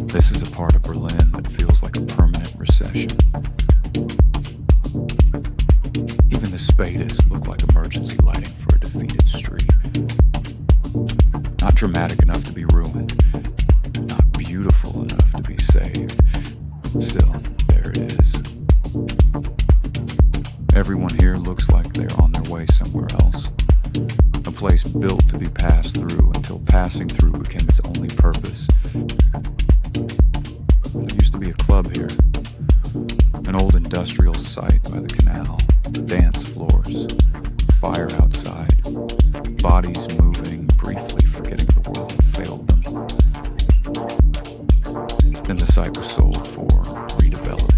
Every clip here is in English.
This is a part of Berlin that feels like a permanent recession. Even the spadest look like emergency lighting for a defeated street. Not dramatic enough to be ruined, not beautiful enough to be saved. Still, there it is. Everyone here looks like they're on their way somewhere else. A place built to be passed through until passing through became its only purpose. There used to be a club here, an old industrial site by the canal, dance floors, fire outside, bodies moving, briefly forgetting the world failed them. Then the site was sold for redevelopment.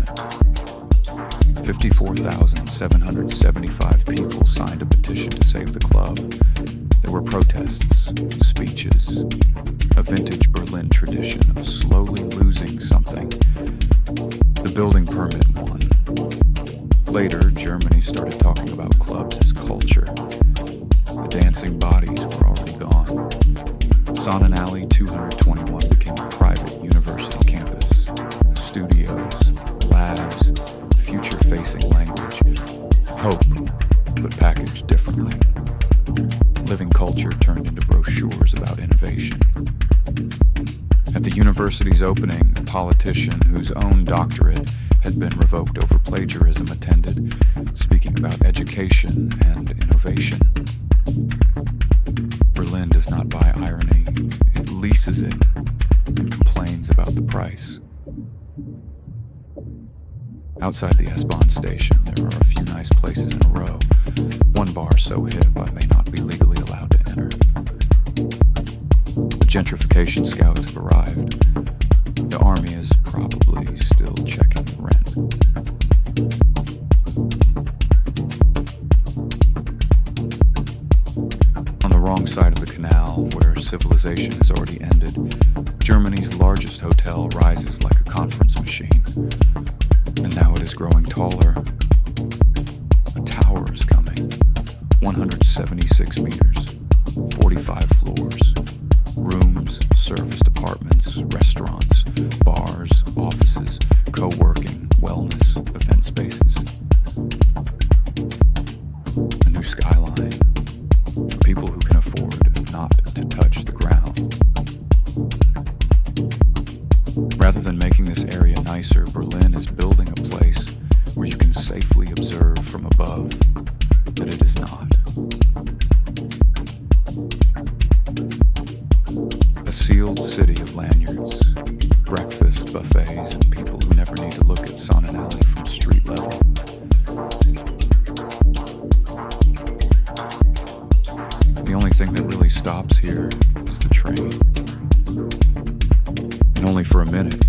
54,775 people signed a petition to save the club. There were protests, speeches, a vintage Berlin tradition of slowly losing something. The building permit won. Later, Germany started talking about clubs as culture. The dancing bodies were already gone. Sonnenallee 221 became a private university campus. Studios, labs, future-facing language. Hope, but packaged differently. Living culture turned into brochures about innovation. At the university's opening, a politician whose own doctorate had been revoked over plagiarism attended, speaking about education and innovation. Berlin does not buy irony, it leases it and complains about the price. Outside the S-Bahn station, there are a few nice places in a row. One bar so hip I may not be legally allowed to enter. The gentrification scouts have arrived. The army is probably still checking the rent. On the wrong side of the canal, where civilization has already ended, Germany's largest hotel rises like a conference machine. And now it is growing taller. A tower is coming. 176 meters, 45 floors. Rooms, serviced apartments, restaurants, bars, offices, co-working, wellness, event spaces. A new skyline for people who can afford not to touch the ground. Rather than making this area nicer, Berlin is building a place where you can safely observe from above that it is not. A sealed city of lanyards, breakfast buffets, and people who never need to look at Sonnenallee from street level. The only thing that really stops here is the train. And only for a minute.